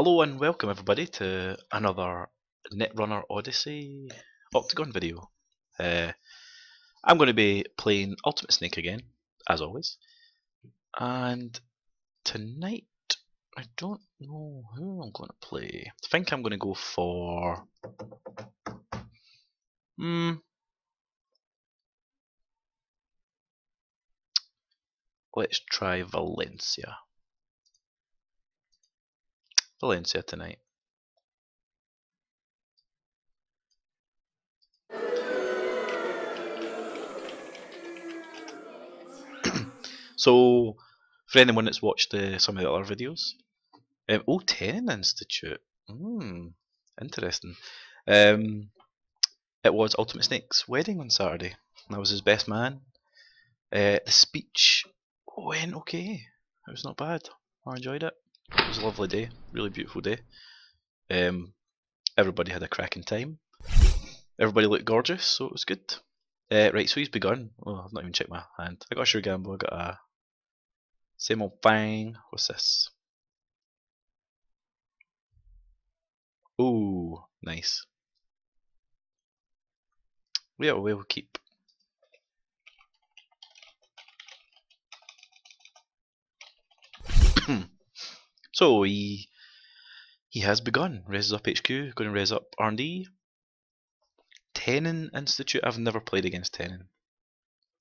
Hello and welcome everybody to another Netrunner Odyssey Octgn video. I'm going to be playing Ultimate Snake again, as always. And tonight, I don't know who I'm going to play. I think I'm going to go for... let's try Valencia. Valencia tonight. So, for anyone that's watched some of the other videos, Tennin Institute. Interesting. It was Ultimate Snake's wedding on Saturday. I was his best man. The speech went okay. It was not bad. I enjoyed it. It was a lovely day. Really beautiful day. Everybody had a cracking time. Everybody looked gorgeous, so it was good. Right, so he's begun. Oh, I've not even checked my hand. I got a sure gamble. I got a same old thing. What's this? Ooh, nice. Yeah, we'll keep. So he has begun. Raises up HQ, going to raise up R&D. Tennin Institute. I've never played against Tennin.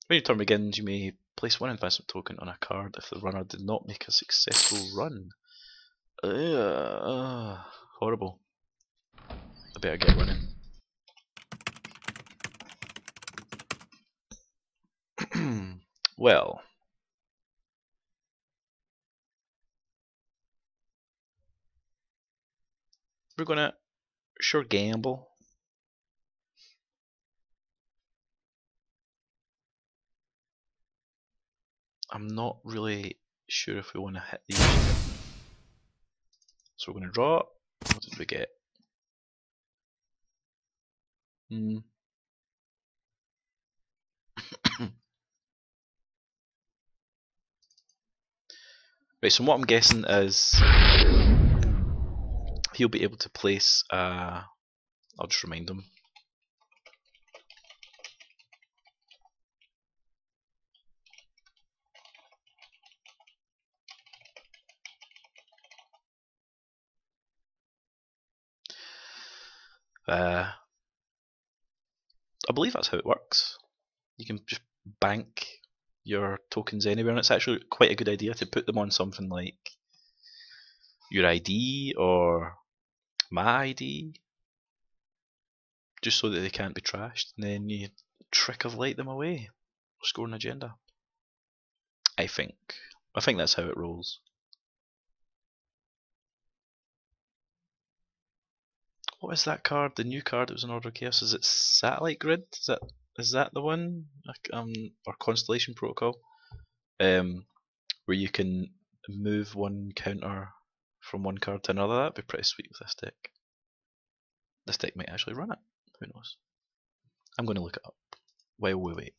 When your turn begins, you may place one advancement token on a card if the runner did not make a successful run. Horrible. I better get running. Well. We're gonna sure gamble. I'm not really sure if we want to hit these. So we're gonna draw. What did we get? Right, so what I'm guessing is he'll be able to place I'll just remind him. I believe that's how it works. You can just bank your tokens anywhere, and it's actually quite a good idea to put them on something like your ID or my ID, just so that they can't be trashed, and then you trick of light them away, score an agenda. I think that's how it rolls. What is that card? The new card that was in Order of Chaos? Is it Satellite Grid? Is that the one? Or Constellation Protocol? Where you can move one counter from one card to another. That'd be pretty sweet with this deck. This deck might actually run it. Who knows? I'm going to look it up while we wait.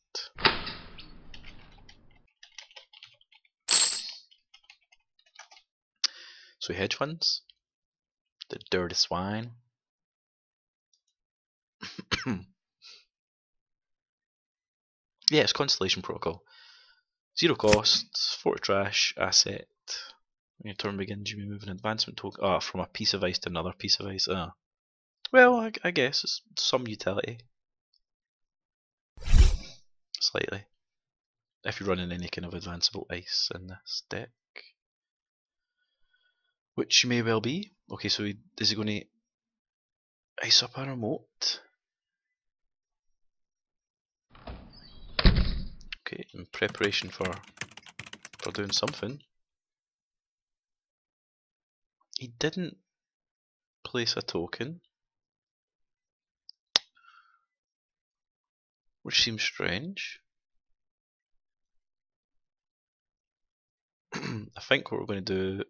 So hedge funds, the dirty swine. Yeah, it's Constellation Protocol. 0 cost, 4 trash, asset. When your turn begins, you may move an advancement token from a piece of ice to another piece of ice. Well, I guess it's some utility. Slightly. If you're running any kind of advanceable ice in this deck. Which may well be. Okay, so is he going to ice up a remote? Okay, in preparation for doing something. He didn't place a token, which seems strange. I think what we're going to do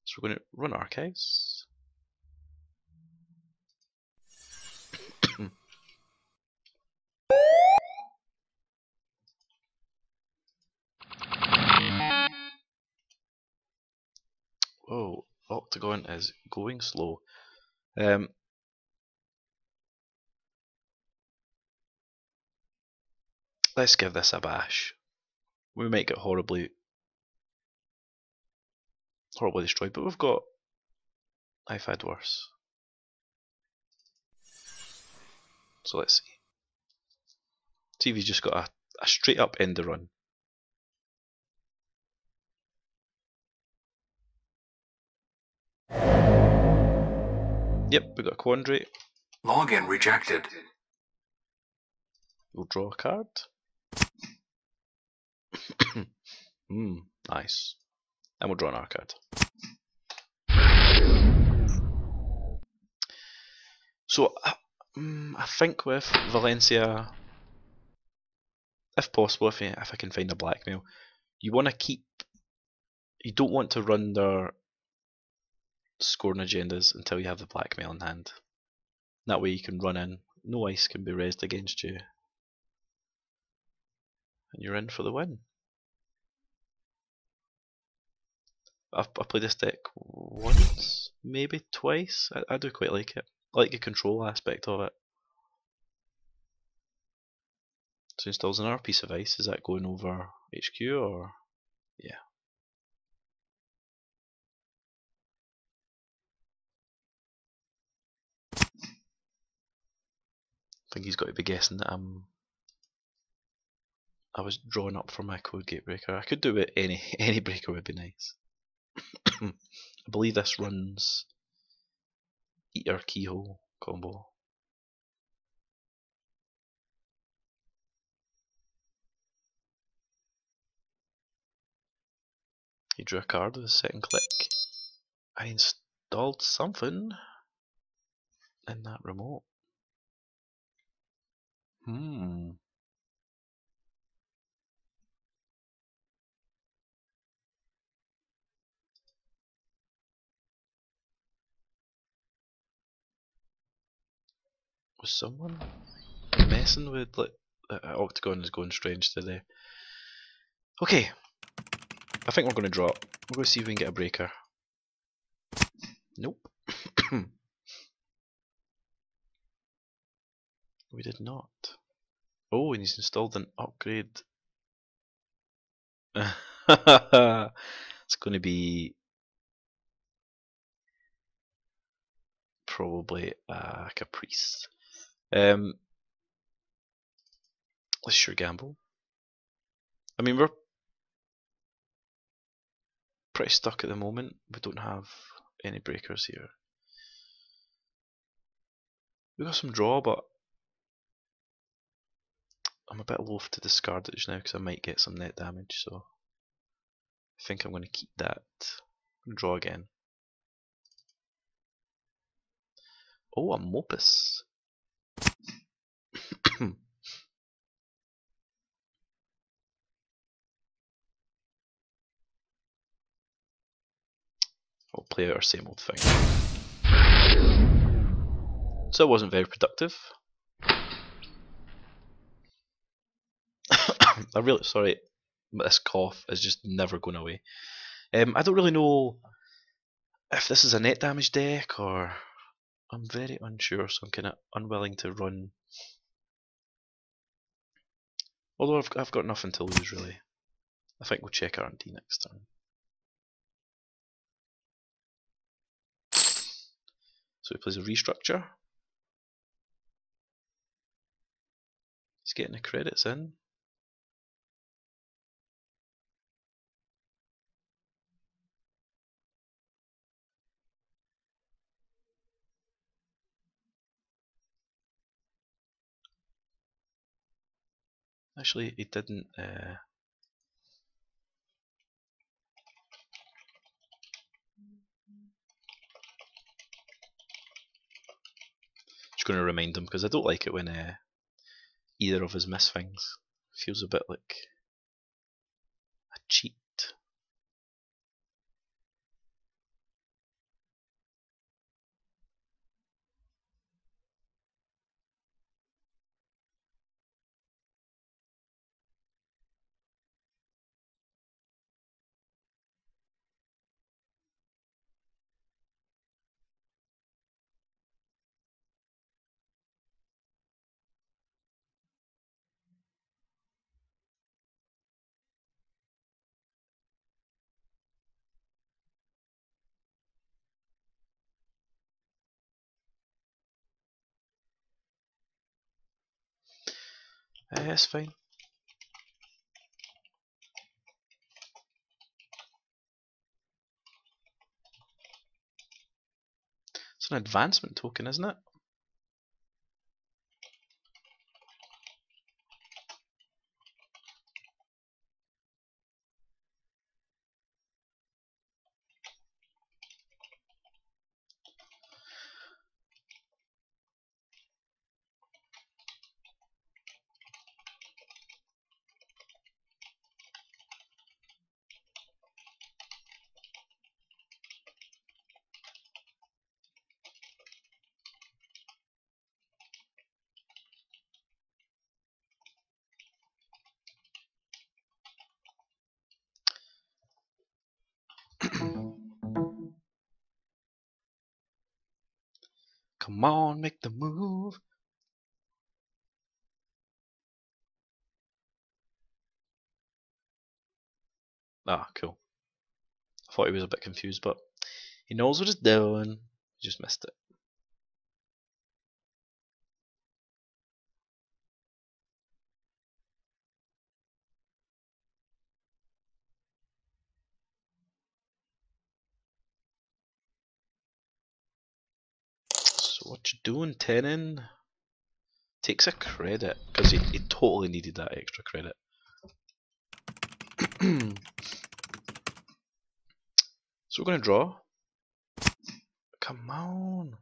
is we're going to run archives. Whoa, Octgn is going slow. Let's give this a bash. We might get horribly destroyed, but I've had worse. So let's see. See if he's just got a straight up end the run. Yep, we got a quandary. Login rejected. We'll draw a card. Nice. And we'll draw another card. So I think with Valencia, if possible, if I can find a blackmail, you want to keep. You don't want to run their scoring agendas until you have the blackmail in hand. That way you can run in, no ice can be raised against you, and you're in for the win. I've played this deck once, maybe twice. I do quite like it. I like the control aspect of it. So installs another piece of ice. Is that going over HQ or? Yeah. I think he's got to be guessing that I was drawing up for my code gate breaker. I could do it any breaker would be nice. I believe this runs Eater Keyhole combo. He drew a card with a second click. I installed something in that remote. Was someone messing with like Octgn is going strange today. Okay, I think we're going to drop. We're going to see if we can get a breaker. Nope. We did not. Oh, and he's installed an upgrade. It's going to be probably a Caprice. Let's sure gamble. I mean, we're pretty stuck at the moment. We don't have any breakers here. We got some draw, but I'm a bit loath to discard it just now because I might get some net damage. So I think I'm going to keep that. Draw again. Oh, a Mopus. I'll play out our same old thing. So it wasn't very productive. I'm really sorry, but this cough is just never going away. I don't really know if this is a net damage deck or I'm very unsure, so I'm kind of unwilling to run. Although I've got nothing to lose really. I think we'll check R&D next turn. So he plays a restructure. He's getting the credits in. Actually, he didn't. Just going to remind him because I don't like it when either of us miss things. Feels a bit like a cheat. It's fine. It's an advancement token, isn't it? Come on, make the move. Ah, cool. I thought he was a bit confused, but he knows what he's doing. He just missed it. So what you doing, Tennin? Takes a credit, because he totally needed that extra credit. So we're going to draw. Come on.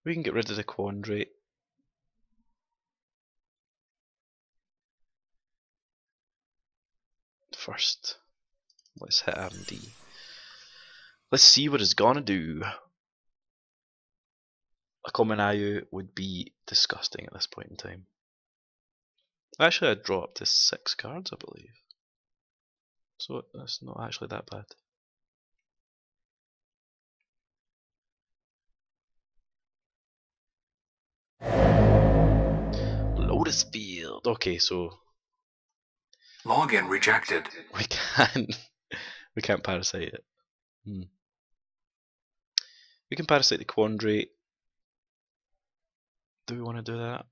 We can get rid of the quandary. First, let's hit R&D. Let's see what it's gonna do. A common Ayu would be disgusting at this point in time. Actually, I'd draw up to 6 cards, I believe. So that's not actually that bad. Lotus Field. Okay, so Login rejected. we can't parasite it. We can parasite the quandary. Do we want to do that?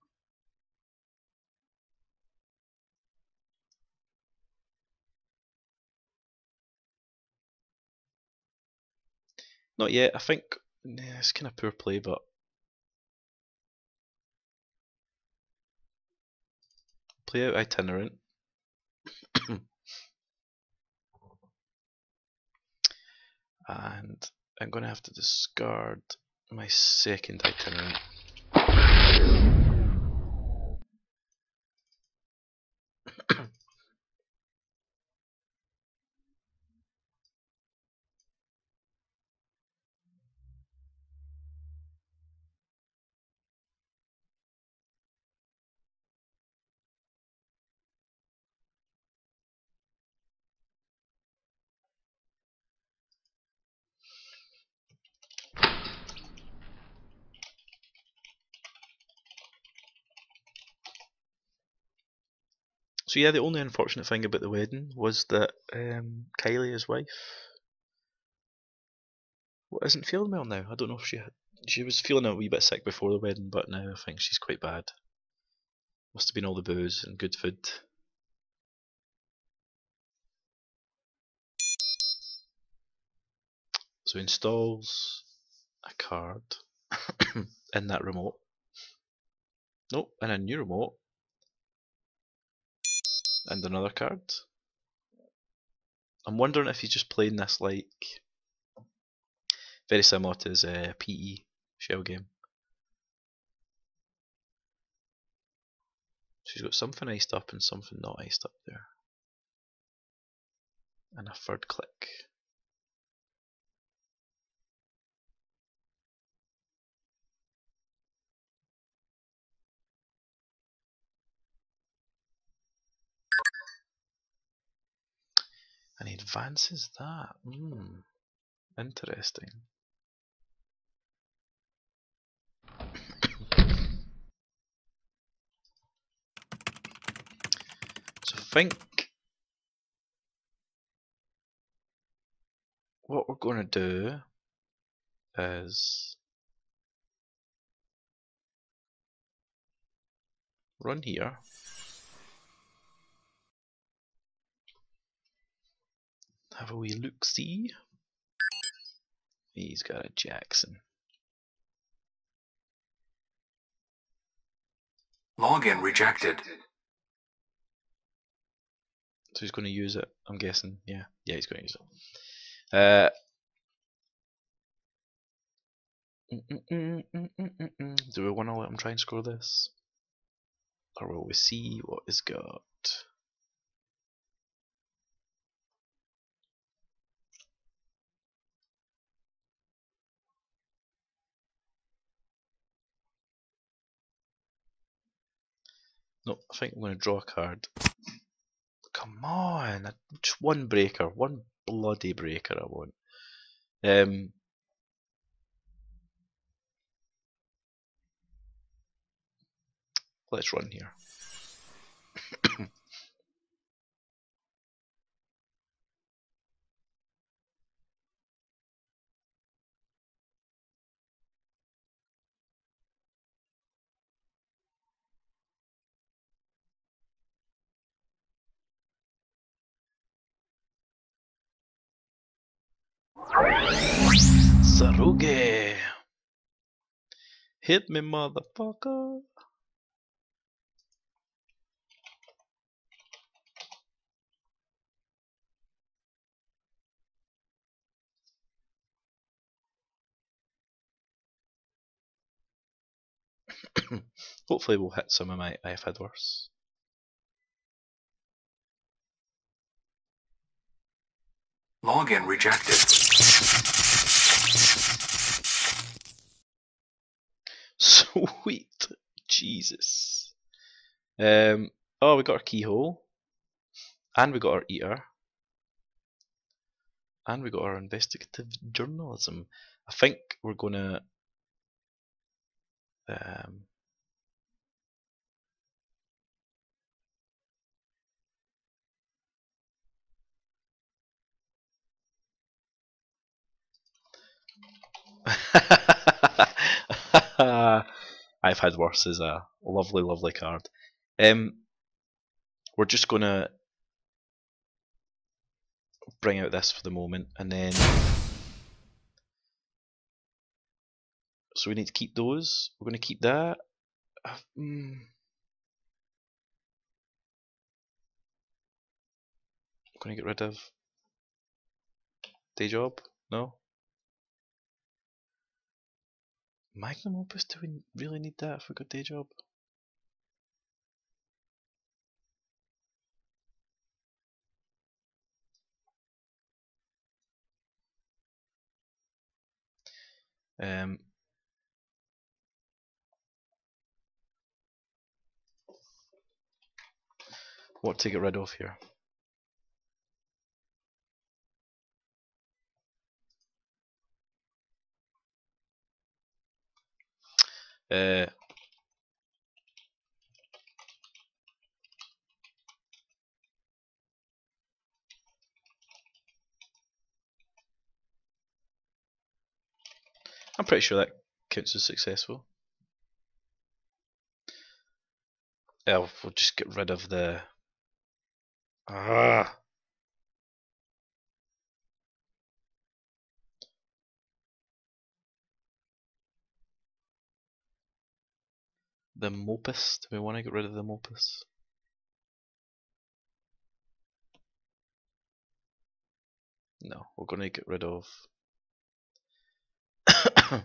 Not yet. I think it's kind of poor play, but play out itinerant. And I'm going to have to discard my second itinerant. So yeah, the only unfortunate thing about the wedding was that Kylie, his wife, isn't feeling well now. I don't know if she was feeling a wee bit sick before the wedding, but now I think she's quite bad. Must have been all the booze and good food. So installs a card in that remote. Nope, in a new remote. And another card. I'm wondering if he's just playing this like very similar to his PE shell game. She's got something iced up and something not iced up there. And a third click. And he advances that. Interesting. think what we're going to do is run here. Have a wee look-see. He's got a Jackson. Login rejected. So he's going to use it, I'm guessing. Yeah, he's going to use it. Do we want to let him try and score this? Or will we see what he's got? No, I think I'm going to draw a card. Come on, just one breaker, one bloody breaker I want. Let's run here. Saruge! Hit me, motherfucker! Hopefully we'll hit some of my I've had worse. Login rejected. Sweet Jesus. Oh, we got our keyhole. And we got our eater. And we got our investigative journalism. I think we're gonna I've had worse is a lovely, lovely card. We're just gonna bring out this for the moment, and then so we need to keep those. We're gonna keep that. Gonna get rid of day job. No. Magnum opus. Do we really need that for a good day job? What to get rid of here? I'm pretty sure that counts as successful. Yeah, we'll just get rid of the. The Mopus. Do we want to get rid of the Mopus? No, we're going to get rid of the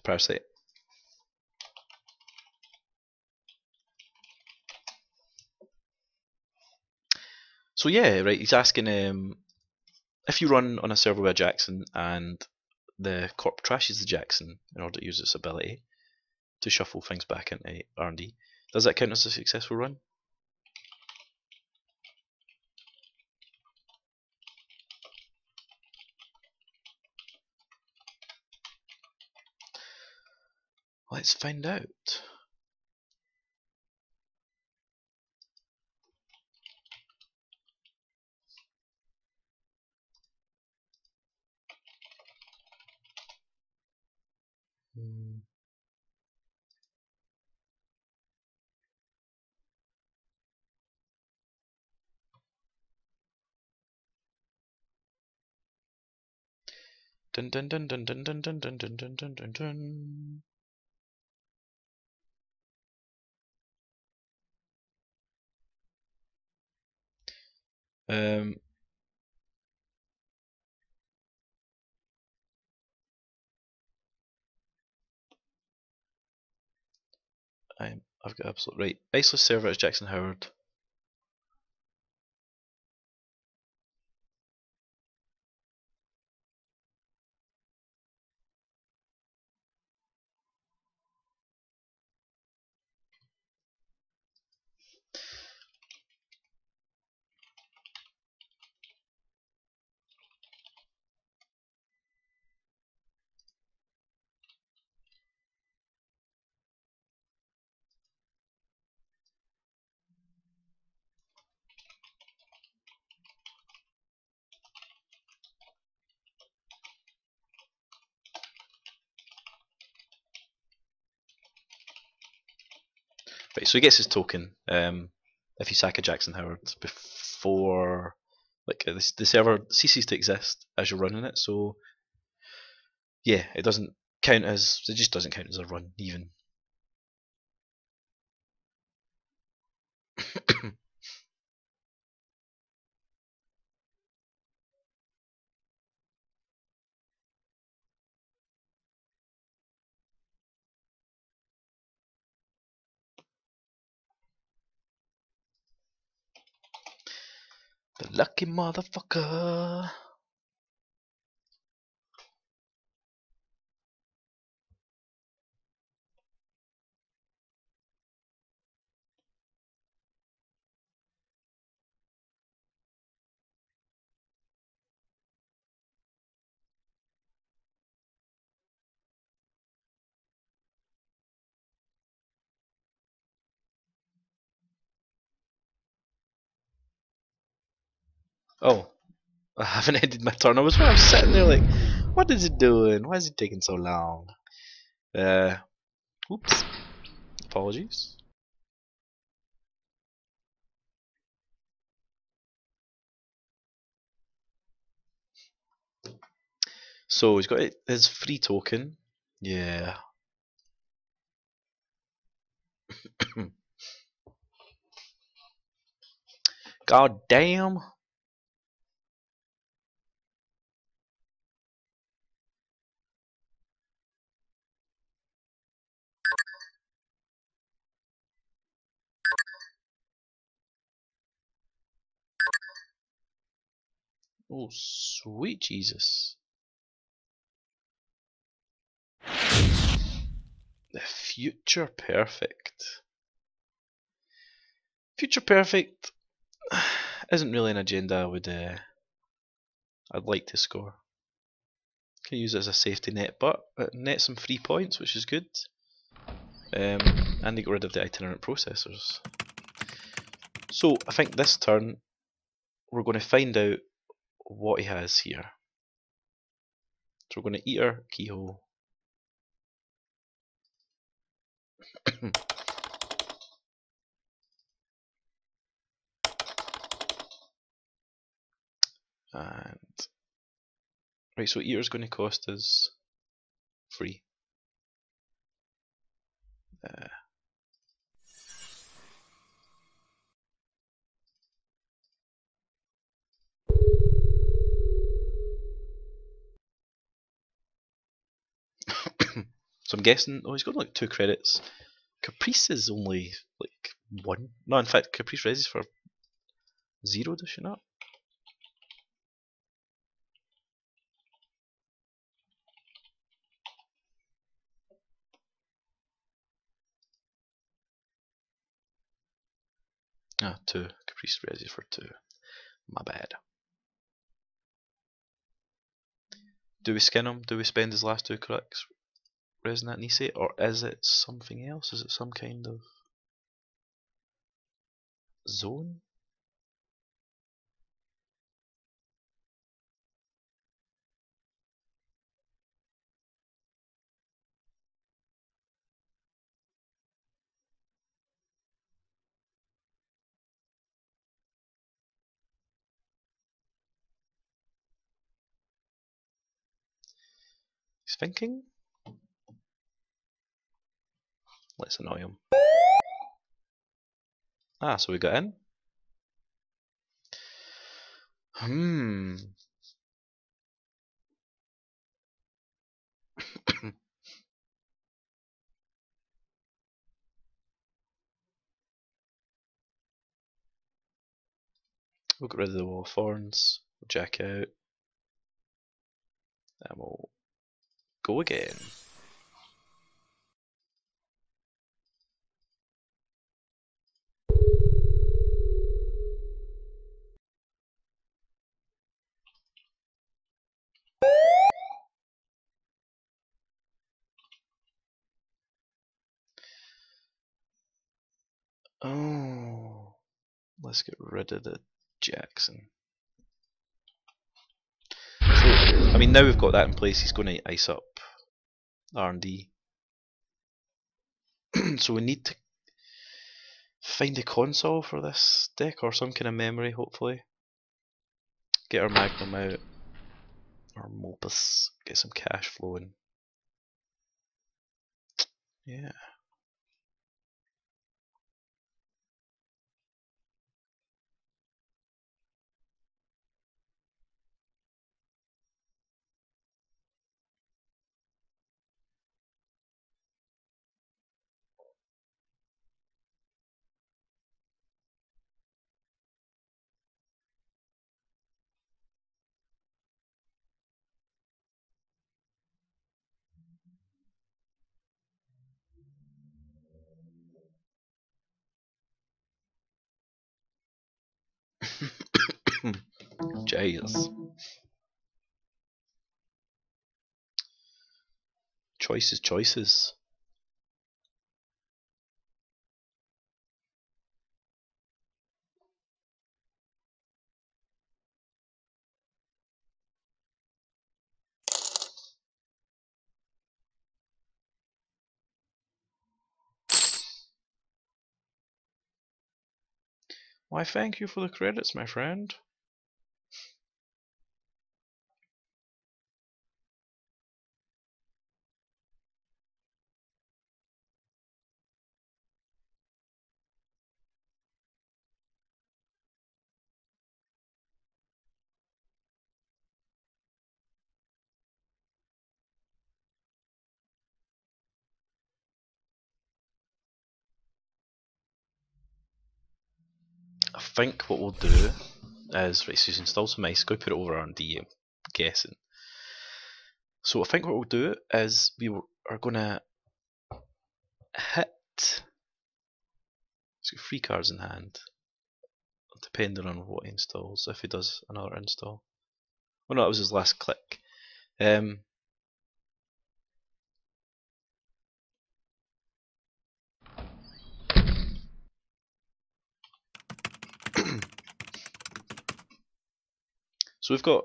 Parasite. So yeah, right. He's asking if you run on a server with a Jackson and the corp trashes the Jackson in order to use its ability to shuffle things back into R&D, does that count as a successful run? Let's find out. Dun dun dun dun dun dun dun dun dun dun dun dun dun. Um, I've got absolute right. Iceless server is Jackson Howard. Right, so he gets his token if you sack a Jackson Howard before the server ceases to exist as you're running it. So yeah, it just doesn't count as a run even. The lucky motherfucker. Oh, I haven't ended my turn. I was sitting there like, what is it doing? Why is it taking so long? Oops. Apologies. So he's got his free token. Yeah. God damn. Oh, sweet Jesus. The future perfect. Future perfect isn't really an agenda I'd like to score. Can use it as a safety net, but it nets some free points, which is good. And they got rid of the itinerant processors. So I think this turn we're going to find out what he has here. So we're going to eat our keyhole. And right, so eater's going to cost us free. So I'm guessing, oh, he's got like 2 credits. Caprice is only like 1. No, in fact, Caprice resis for 0, does she not? Ah, 2. Caprice resis for 2. My bad. Do we skin him? Do we spend his last 2 clicks resin that Nisei? Or is it something else? Is it some kind of zone? He's thinking. Let's annoy him. Ah, so we got in. We'll get rid of the wall of thorns. We'll jack out. And we'll go again. Oh, let's get rid of the Jackson. So, I mean, now we've got that in place, he's going to ice up R&D. So we need to find a console for this deck, or some kind of memory, hopefully. Get our Magnum out, our Mopus, get some cash flowing. Yeah. Jeez. Choices, choices. Why, thank you for the credits, my friend. I think what we'll do is, right, so you install some ice, go put it over R&D, I'm guessing. So I think what we'll do is we are going to hit. He's got 3 cards in hand, depending on what he installs, if he does another install. Oh no, that was his last click. So we've got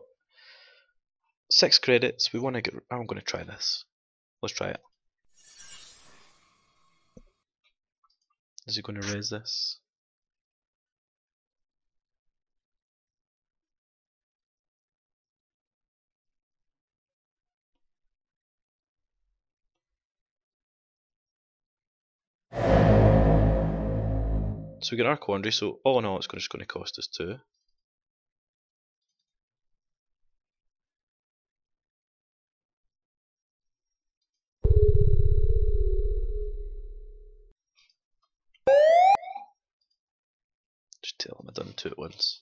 6 credits. We want to get. I'm going to try this. Let's try it. Is he going to raise this? So we get our quandary. So all in all, it's just going to cost us 2. Just tell him I've done 2 at once.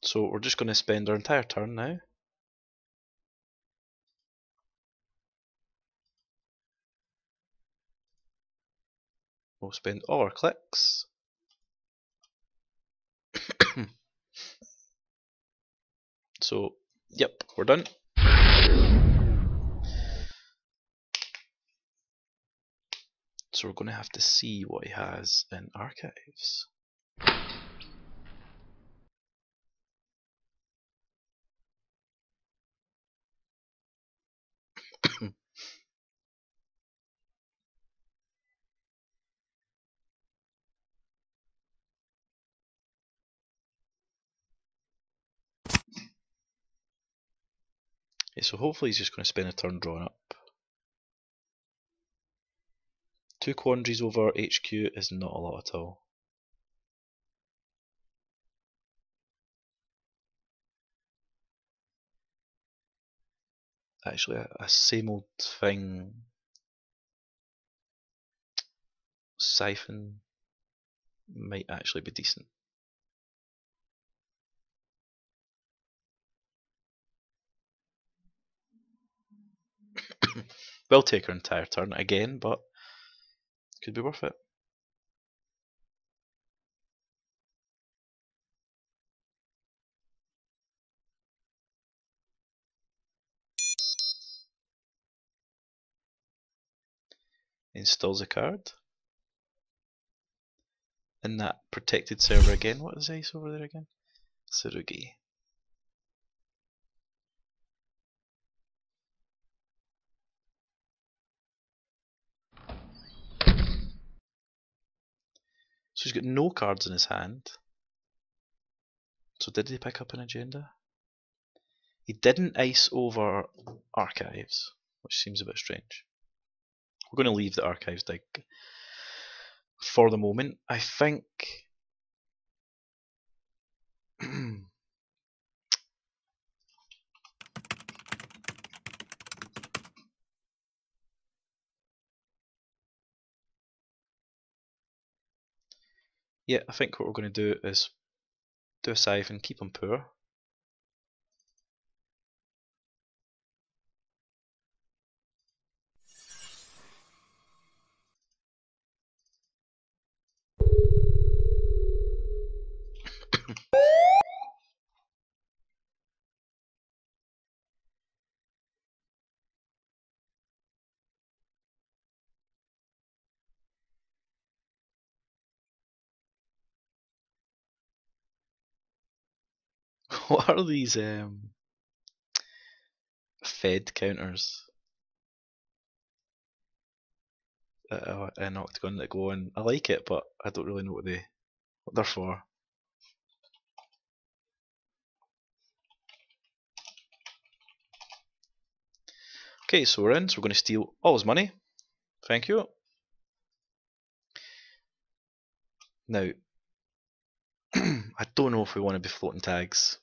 So we're just going to spend our entire turn now. We'll spend all our clicks. So, yep, we're done. So we're going to have to see what he has in archives. Okay, so hopefully he's just going to spend a turn drawing up. 2 quandaries over HQ is not a lot at all. Actually, a same old thing. Siphon might actually be decent. We'll take our entire turn again, but could be worth it. Installs a card. In that protected server again. What is ice over there again? Tsurugi. So he's got no cards in his hand. So did he pick up an agenda? He didn't ice over archives, which seems a bit strange. We're going to leave the archives dig for the moment. I think yeah, I think what we're going to do is do a siphon, keep him poor. What are these fed counters in Octgn that go on? I like it, but I don't really know what they're for. Okay, so we're in, so we're going to steal all his money. Thank you. Now, I don't know if we want to be floating tags.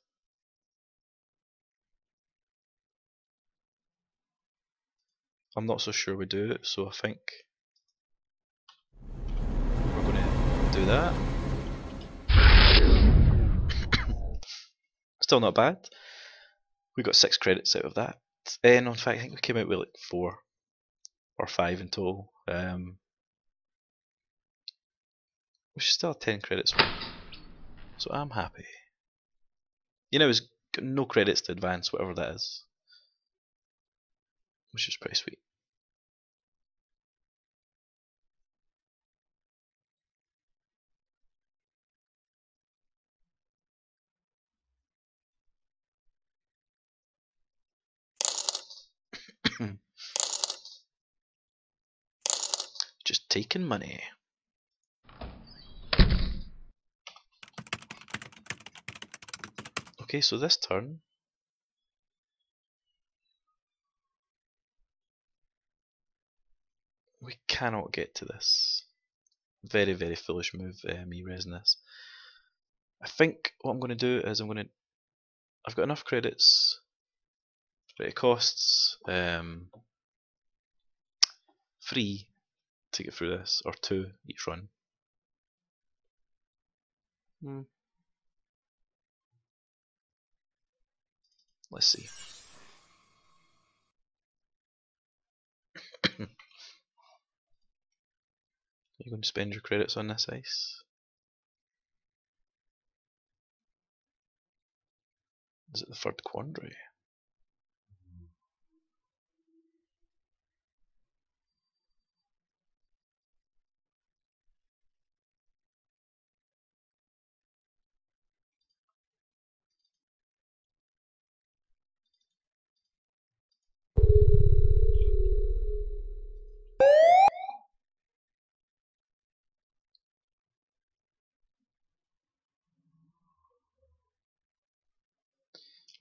I'm not so sure we do, so I think we're going to do that. Still not bad. We got 6 credits out of that. And in fact, I think we came out with like 4 or 5 in total. We should still have 10 credits worth. So I'm happy. You know, he's got no credits to advance, whatever that is. Which is pretty sweet. Just taking money. Okay, so this turn we cannot get to this. Very, very foolish move, me resing this. I think what I'm going to do is I've got enough credits, but it costs 3 to get through this, or 2 each run. Let's see. You're going to spend your credits on this ice? Is it the third quandary?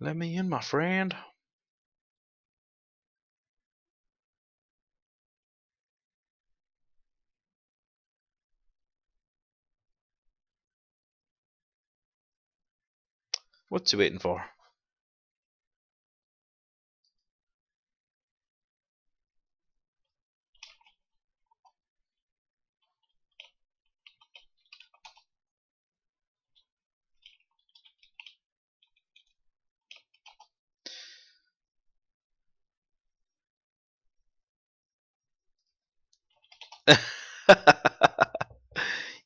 Let me in, my friend. What's he waiting for?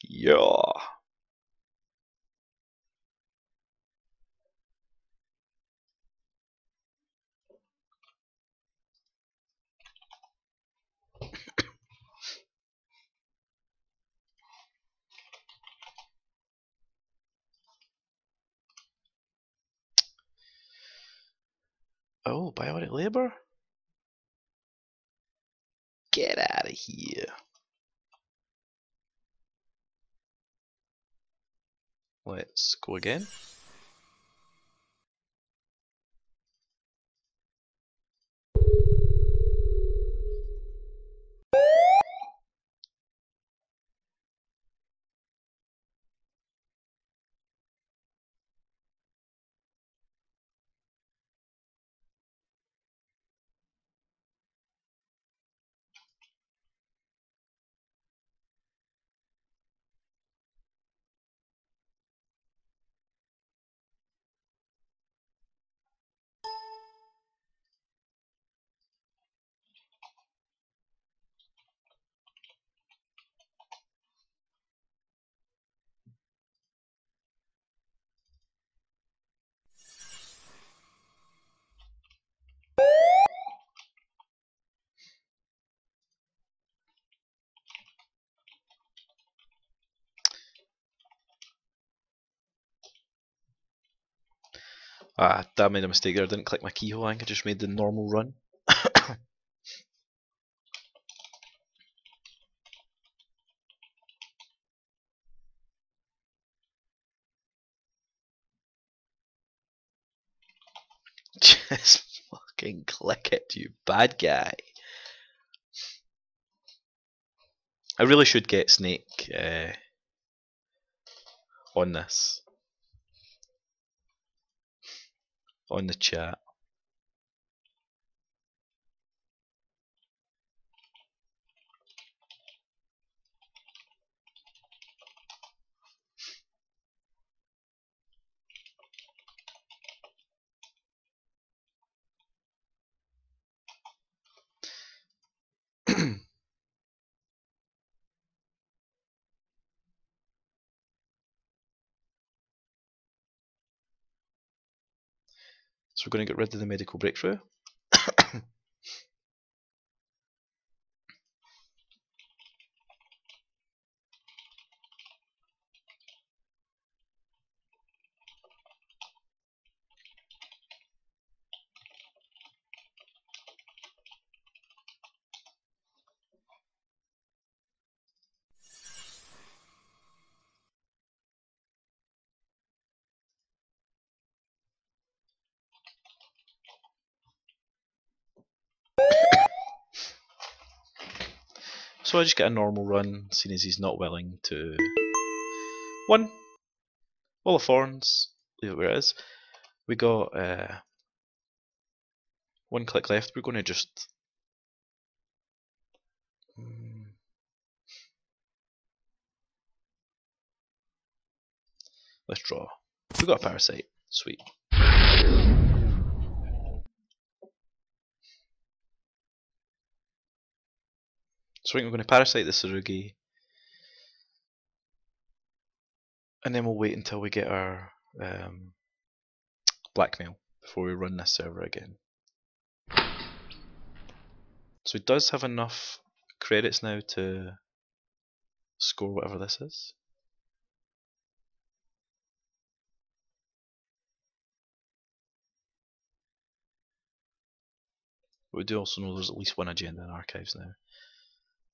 Yeah. Oh, biotic labor? Get out of here. Let's go again. Ah, I made a mistake there. I didn't click my keyhole. I think I just made the normal run. Just fucking click it, you bad guy. I really should get Snake on this. On the chat. So we're going to get rid of the medical breakthrough. So I just get a normal run, seeing as he's not willing to. One. Wall of Thorns. Leave it where it is. We got one click left. We're going to just. Let's draw. We got a Parasite. Sweet. So I think we're going to parasite the Tsurugi, and then we'll wait until we get our blackmail before we run this server again. So he does have enough credits now to score whatever this is. But we do also know there's at least one agenda in archives now.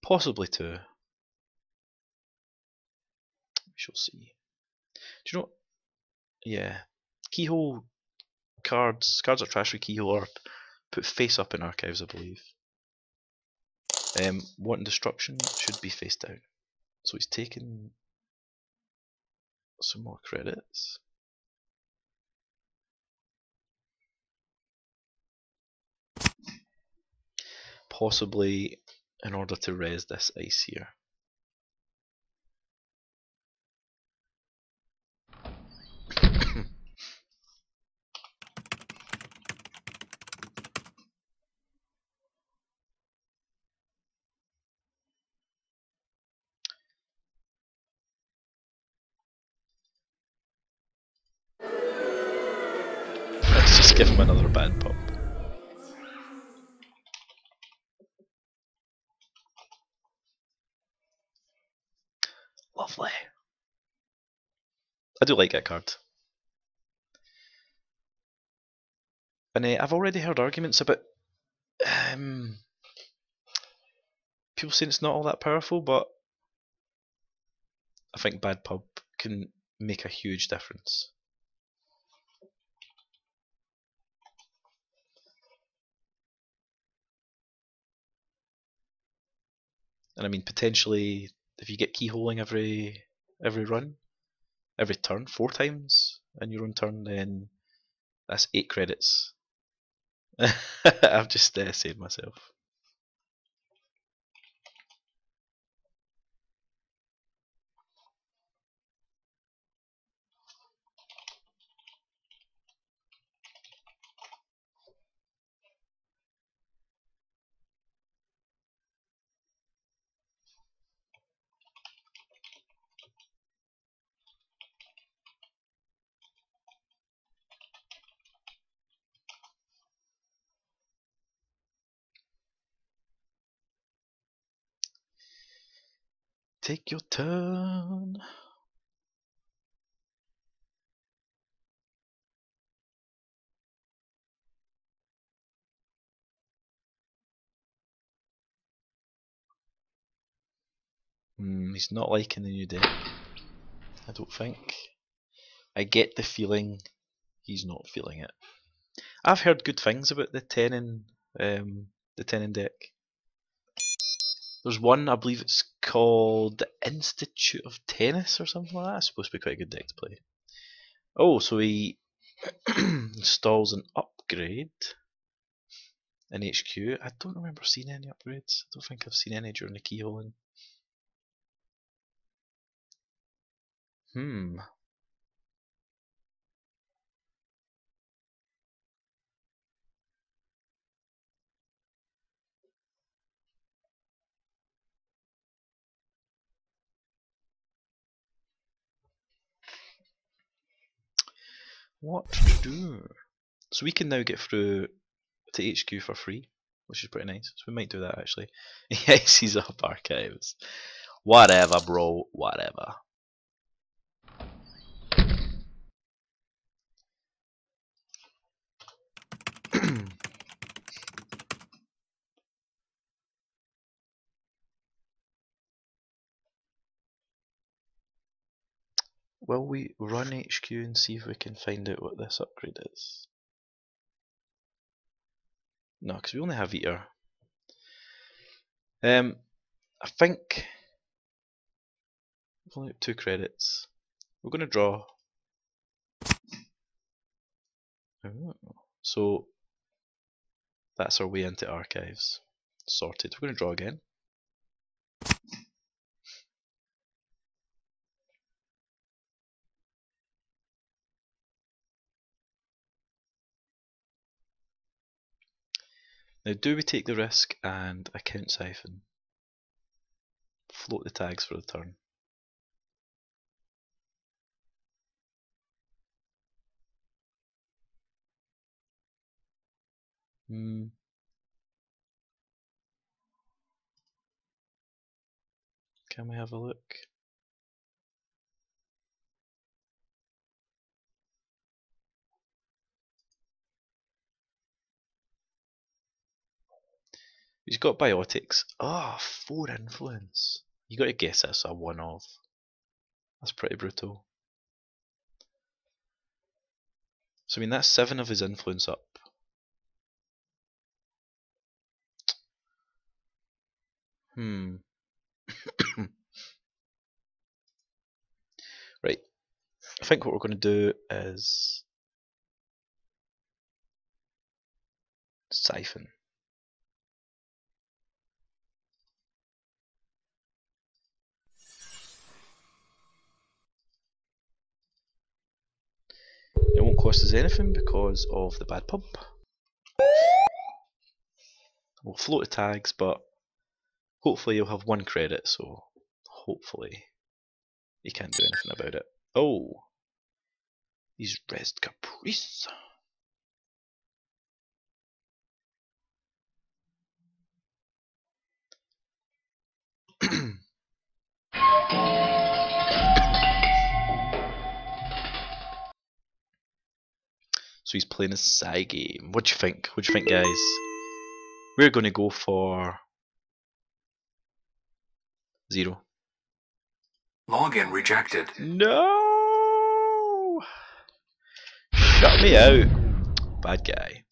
Possibly two. We shall see. Do you know? Yeah. Keyhole cards are trash with keyhole are put face up in archives, I believe. Wanton Destruction should be face down. So he's taken some more credits. Possibly in order to res this ice here. Let's just give him another bad pop. Lovely. I do like that card. And I've already heard arguments about people saying it's not all that powerful, but I think bad pub can make a huge difference. And I mean, potentially, if you get keyholing every run, every turn, 4 times in your own turn, then that's 8 credits. I've just saved myself. Take your turn. He's not liking the new deck. I don't think. I get the feeling he's not feeling it. I've heard good things about the Tennin deck. There's one, I believe it's called the Institute of Tennis or something like that. It's supposed to be quite a good deck to play. Oh, so he installs an upgrade in HQ. I don't remember seeing any upgrades. I don't think I've seen any during the keyholing. What to do? So we can now get through to HQ for free, which is pretty nice. So we might do that actually. Yes, he's up archives. Whatever, bro. Whatever. Will we run HQ and see if we can find out what this upgrade is? No, because we only have Eater. I think we've only got 2 credits. We're going to draw. Oh. So that's our way into archives. Sorted. We're going to draw again. Now, do we take the risk and account siphon? Float the tags for the turn. Can we have a look? He's got biotics. Ah, 4 influence. You got to guess that's a 1 of. That's pretty brutal. So I mean that's 7 of his influence up. Right. I think what we're going to do is siphon. It won't cost us anything because of the bad pump. We'll float the tags, but hopefully you'll have 1 credit, so hopefully you can't do anything about it. Oh! He's Res Caprice. So he's playing a side game. What do you think? What do you think, guys? We're going to go for 0. Login rejected. No! Shut me out. Bad guy.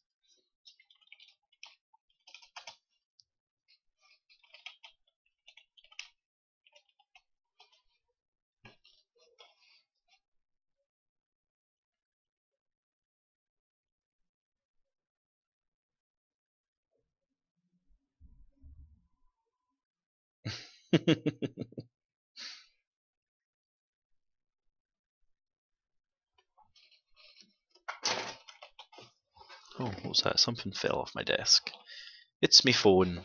Oh, what's that? Something fell off my desk. It's me phone.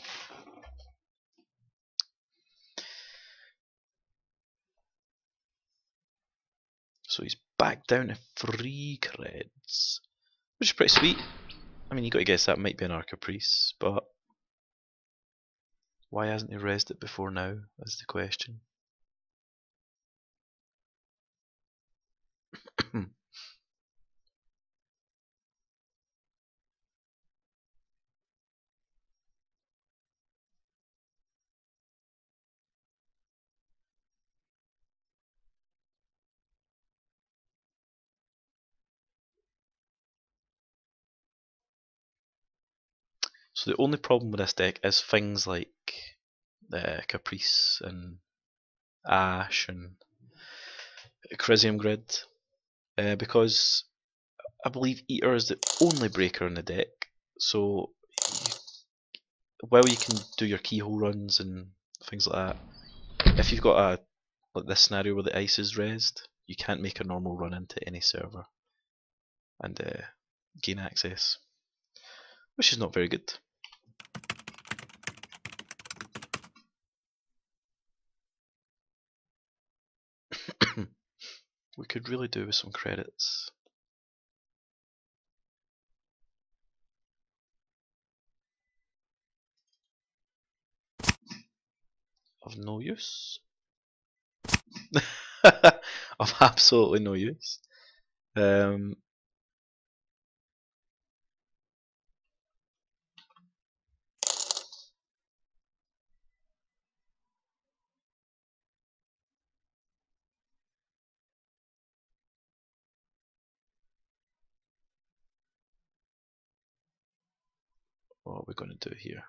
So he's back down to 3 creds, which is pretty sweet. I mean, you got to guess that might be an Arcaprice, but why hasn't he resed it before now? Is the question. So the only problem with this deck is things like the Caprice and Ash and Crisium Grid, because I believe Eater is the only breaker in the deck. So while you can do your keyhole runs and things like that, if you've got a like this scenario where the ice is resed, you can't make a normal run into any server and gain access, which is not very good. We could really do with some credits. Of no use. Of absolutely no use. What are we going to do here?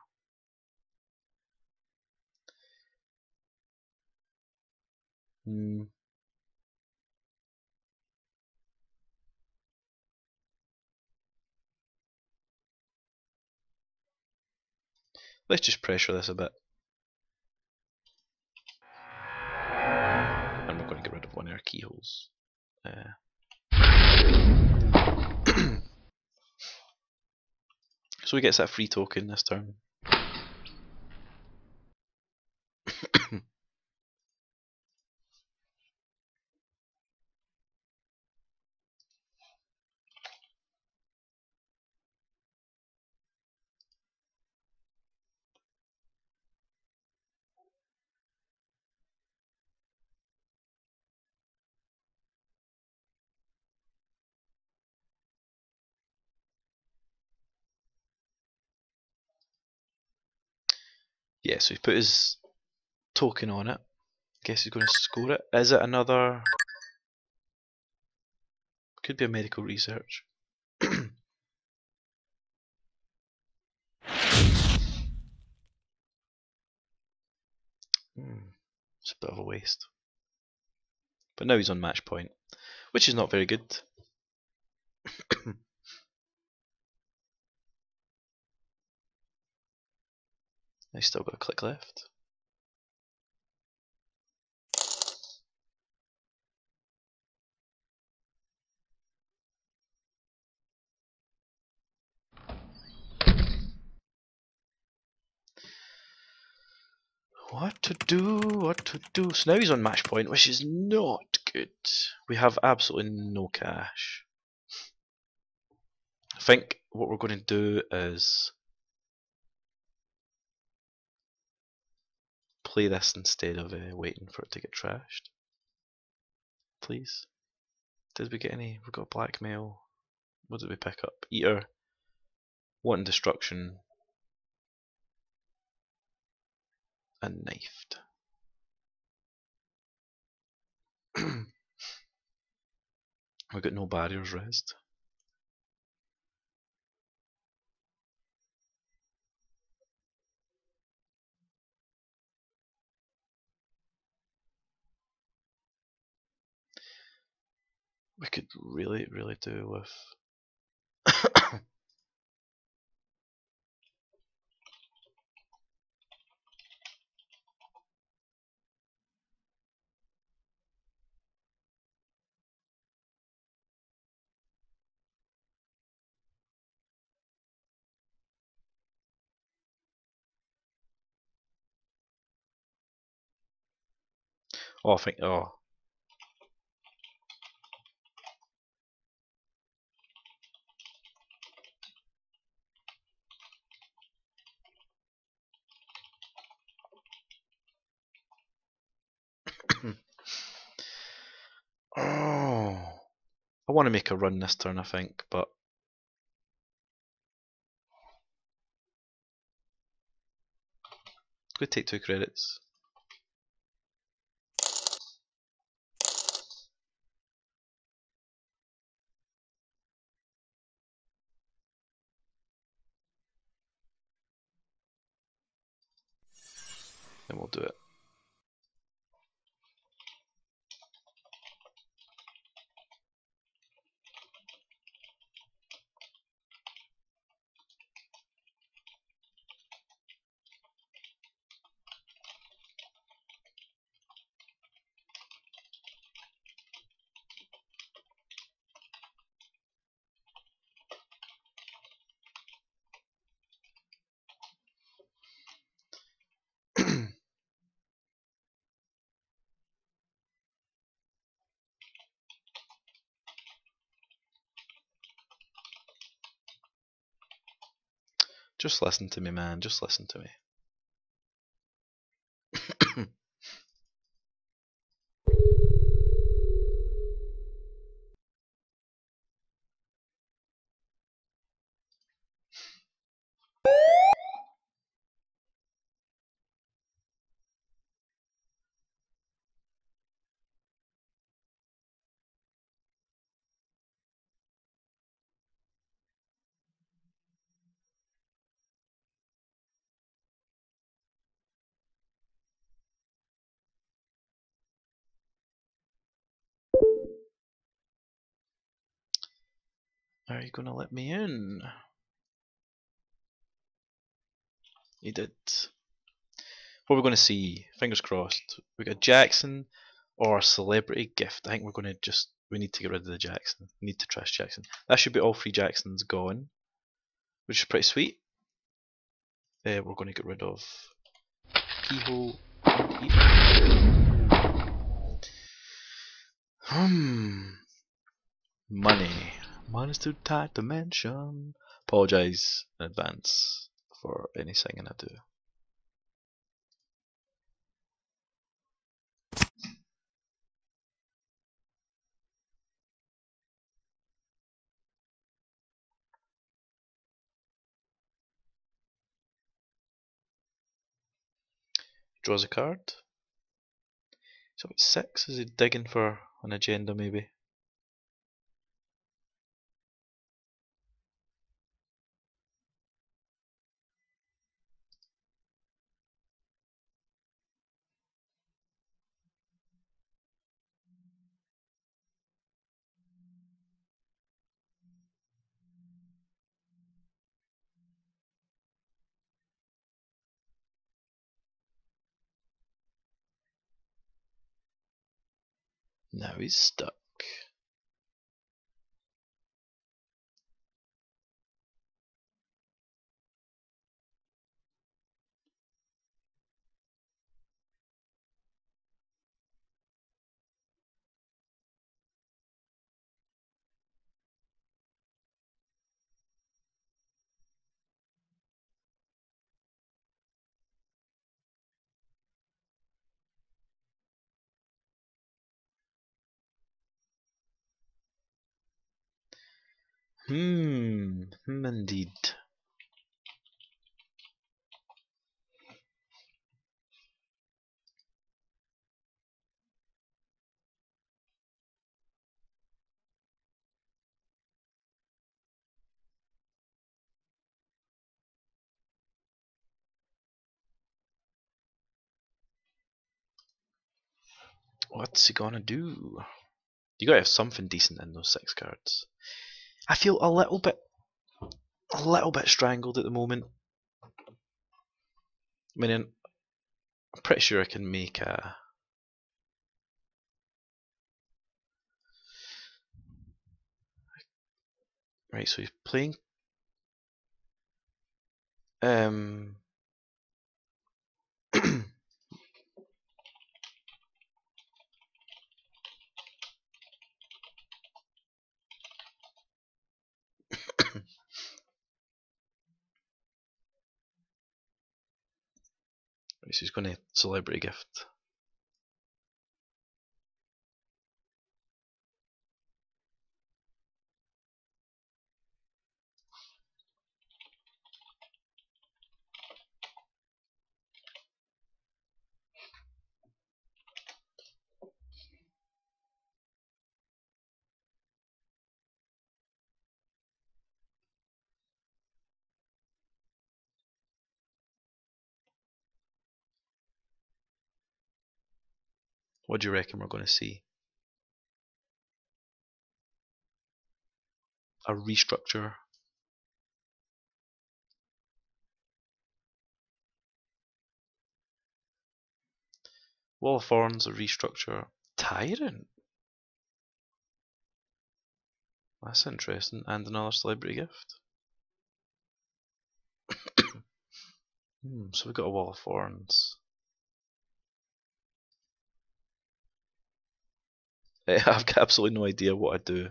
Let's just pressure this a bit. And we're going to get rid of one of our keyholes. So he gets that free token this turn. Yeah, so he put his token on it. Guess he's going to score it. Is it another? Could be a medical research. It's a bit of a waste. But now he's on match point, which is not very good. He's still got a click left. What to do? What to do? So now he's on match point, which is not good. We have absolutely no cash. I think what we're going to do is play this instead of waiting for it to get trashed. Please. Did we get any? We got blackmail. What did we pick up? Eater. Wanting destruction. And knifed. We got no barriers raised. We could really do with. Oh, I think. Oh. Oh. I want to make a run this turn, I think, but. Could take 2 credits. Then we'll do it. Just listen to me, man. Just listen to me. Are you gonna let me in? He did. What are we gonna see? Fingers crossed. We got Jackson or celebrity gift. I think we're gonna just. We need to get rid of the Jackson. We need to trash Jackson. That should be all 3 Jacksons gone, which is pretty sweet. We're gonna get rid of Keyhole. Money. Money's too tight to mention. Apologise in advance for any singing I do. Draws a card. So it's 6. Is he digging for an agenda maybe? Now he's stuck. Indeed. What's he gonna do? You gotta have something decent in those 6 cards. I feel a little bit strangled at the moment. I mean, I'm pretty sure I can make a. Right, so he's playing. Right, so he's going to celebrity gift. What do you reckon we're going to see? A restructure. Wall of Thorns, a restructure. Tyrant? That's interesting. And another celebrity gift. So we've got a Wall of Thorns. I've got absolutely no idea what I'd do.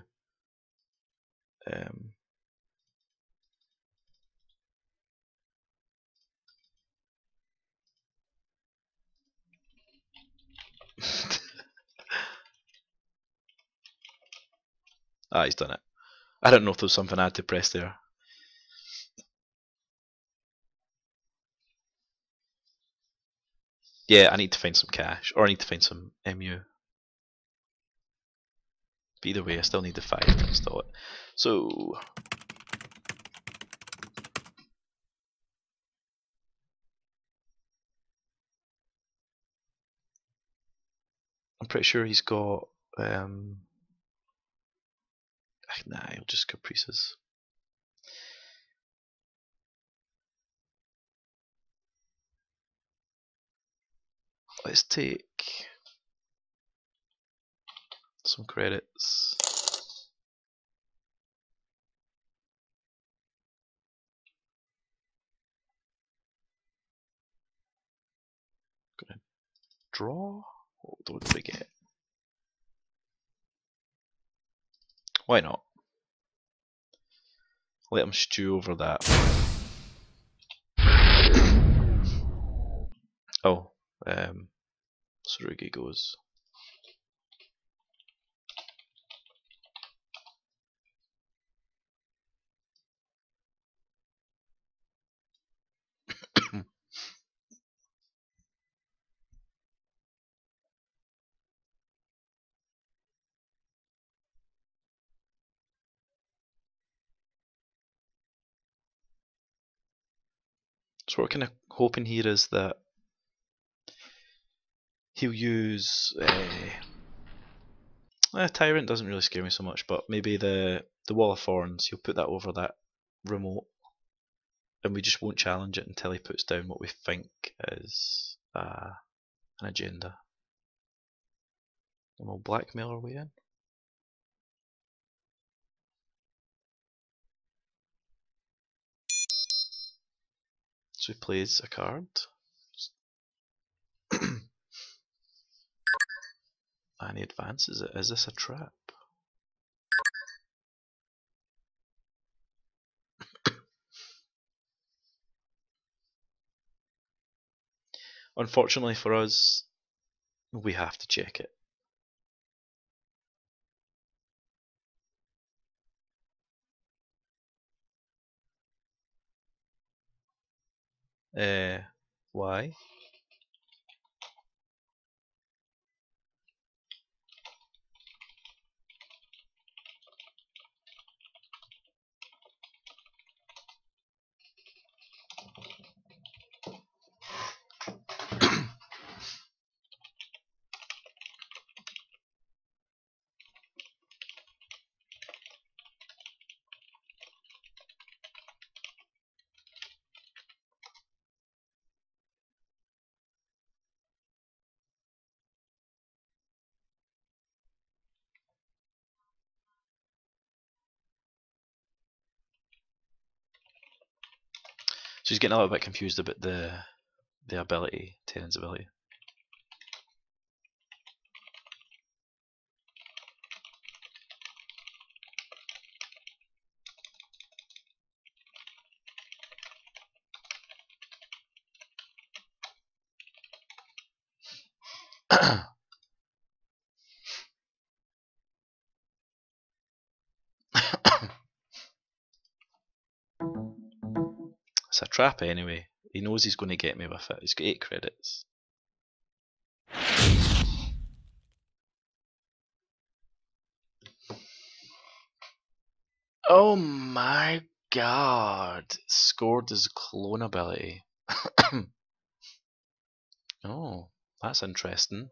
He's done it. I don't know if there was something I had to press there. Yeah, I need to find some cash, or I need to find some MU. But either way, I still need the 5 to install it. So I'm pretty sure he's got. Nah, he'll just caprices. Let's take some credits. Gonna draw. Oh, don't forget. Why not? Let him stew over that. Oh, Sarugi goes. So what we're kind of hoping here is that he'll use Tyrant doesn't really scare me so much, but maybe the Wall of Thorns, he'll put that over that remote, and we just won't challenge it until he puts down what we think is an agenda. And we'll blackmail our way in. So he plays a card. And he advances it. Is this a trap? Unfortunately for us, we have to check it. Why? So he's getting a little bit confused about the ability, Tennin's ability. It's a trap anyway. He knows he's going to get me with it. He's got 8 credits. Oh my god! Scored his clone ability. Oh, that's interesting.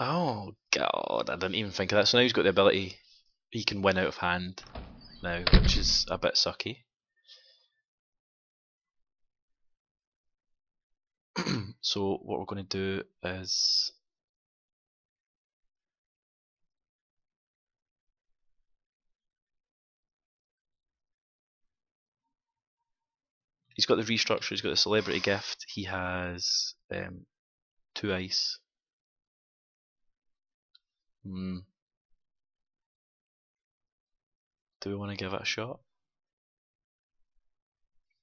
Oh god, I didn't even think of that. So now he's got the ability, he can win out of hand now, which is a bit sucky. So what we're going to do is he's got the restructure, he's got the celebrity gift, he has 2 ice. Do we want to give it a shot?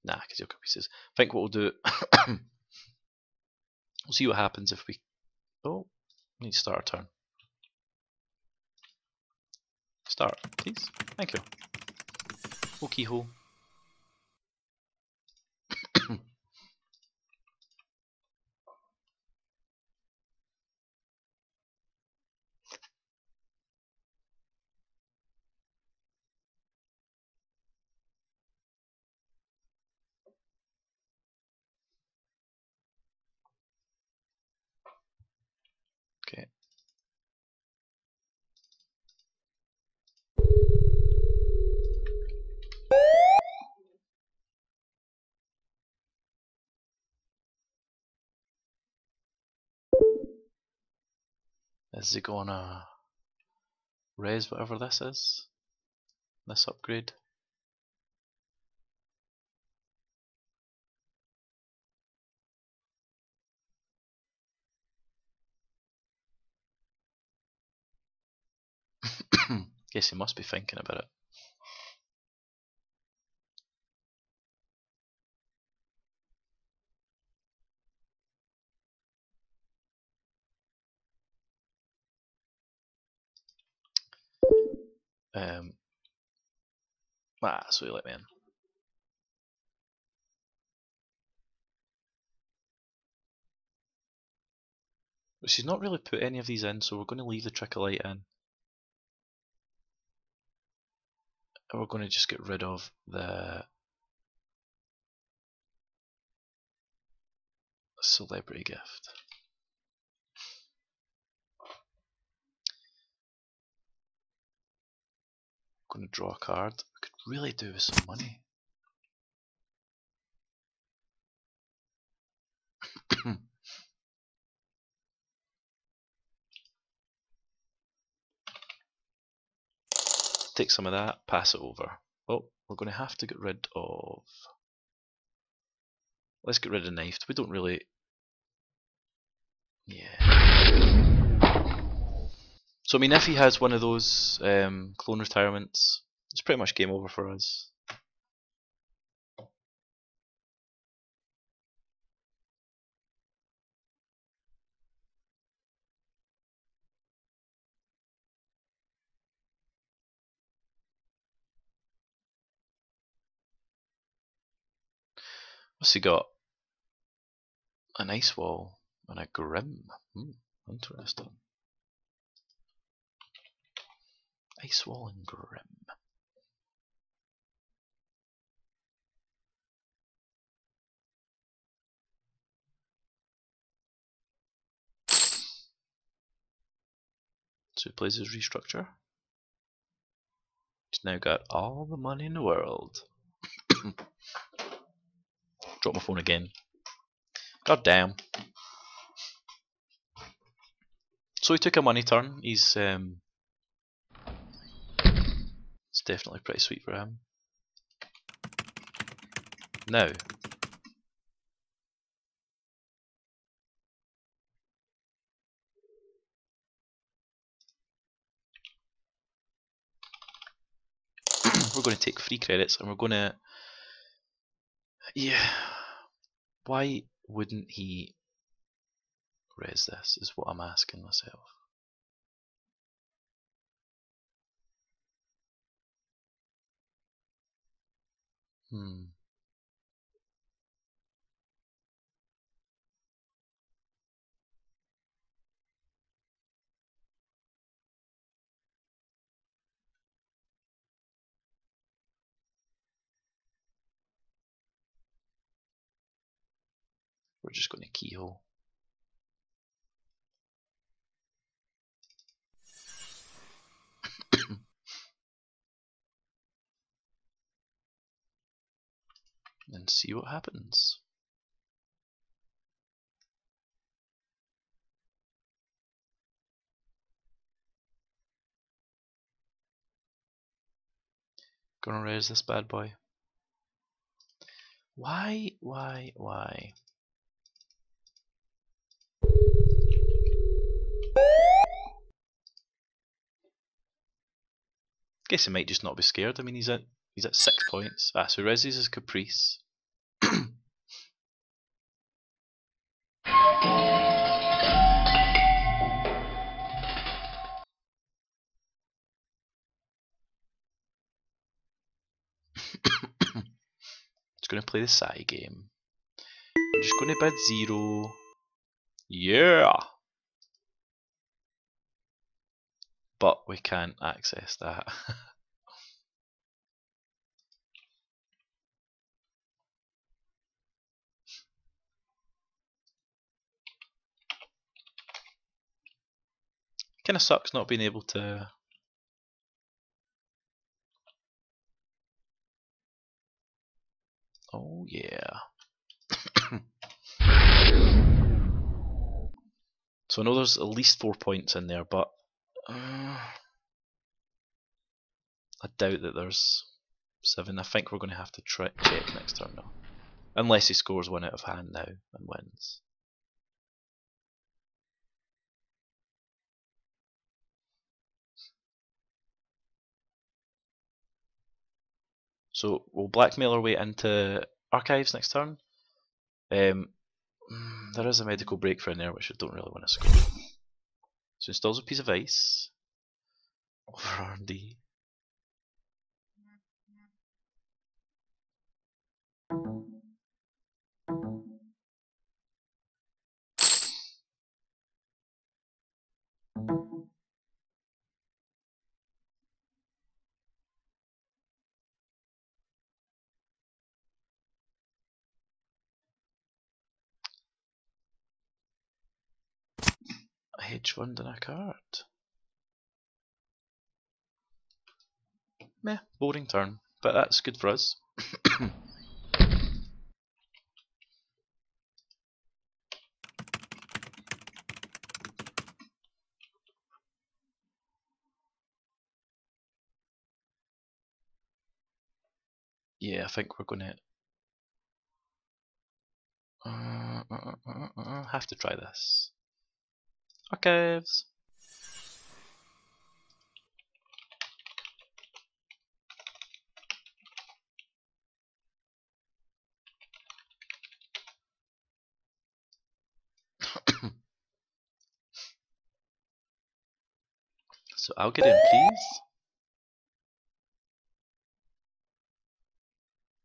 Nah, because he'll cut pieces. I think what we'll do, we'll see what happens if we. Oh, we need to start our turn. Start, please. Thank you. Oh, keyhole. Okay. Is he gonna raise whatever this is? This upgrade? Guess he must be thinking about it. So he let me in. She's not really put any of these in, so we're going to leave the trick of light in. And we're going to just get rid of the celebrity gift. I'm going to draw a card. We could really do with some money. Take some of that, pass it over. Oh, we're going to have to get rid of... Let's get rid of knifed. We don't really... Yeah. So I mean, if he has one of those clone retirements, it's pretty much game over for us. What's he got? An ice wall and a grim. Interesting. Ice wall and grim. So he plays his restructure. He's now got all the money in the world. Drop my phone again. God damn. So he took a money turn. He's it's definitely pretty sweet for him. Now we're going to take free credits and we're going to... Yeah. Why wouldn't he res this is what I'm asking myself. We're just going to keyhole. And see what happens. Gonna raise this bad boy. Why? Guess he might just not be scared. I mean, he's at 6 points. Ah, so he reses his caprice. It's going to play the Psy game. I'm just going to bid 0. Yeah! But we can't access that. Kinda sucks not being able to... Oh yeah. So I know there's at least 4 points in there, but I doubt that there's 7. I think we're going to have to check next turn now. Unless he scores one out of hand now and wins. So we'll blackmail our way into archives next turn. There is a medical breakthrough in there which I don't really want to score. So installs a piece of ice over R&D. hedge fund and a card. Meh, boring turn, but that's good for us. Yeah, I think we're gonna have to try this. Archives. So I'll get in, please.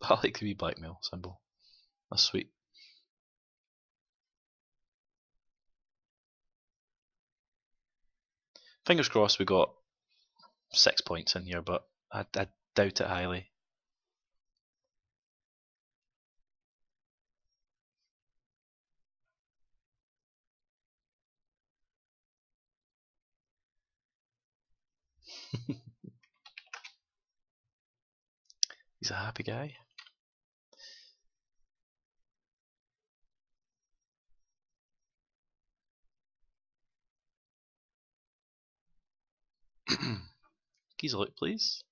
I like the wee blackmail symbol. That's sweet. Fingers crossed we got 6 points in here, but I doubt it highly. He's a happy guy. Keys a look, please.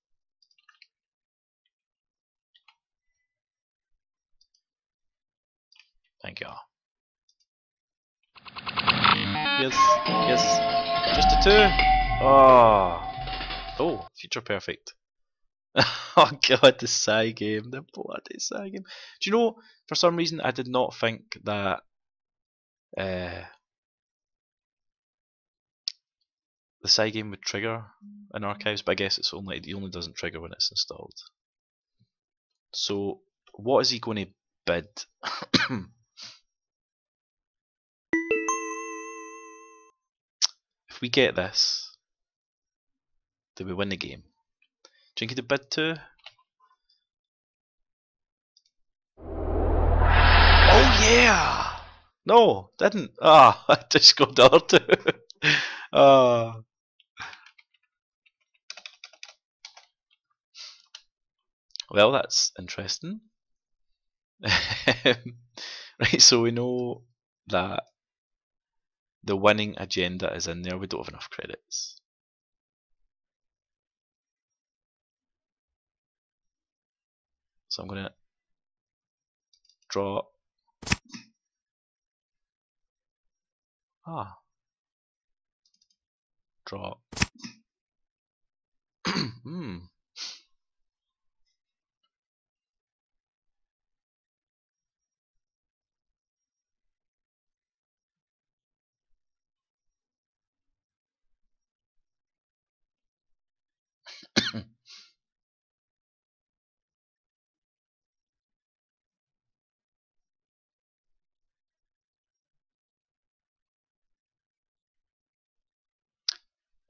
Thank you. Yes, yes. Just a 2. Oh, future perfect. Oh god, the Psy game, the bloody Psy game. Do you know, for some reason I did not think that the Psy game would trigger in archives, but I guess it only doesn't trigger when it's installed. So what is he going to bid? If we get this, then we win the game. Do you think he'd bid 2? Oh yeah! No, didn't. Ah, I just got the other 2. Ah. Well, that's interesting. Right, so we know that the winning agenda is in there. We don't have enough credits. So I'm going to draw. Draw.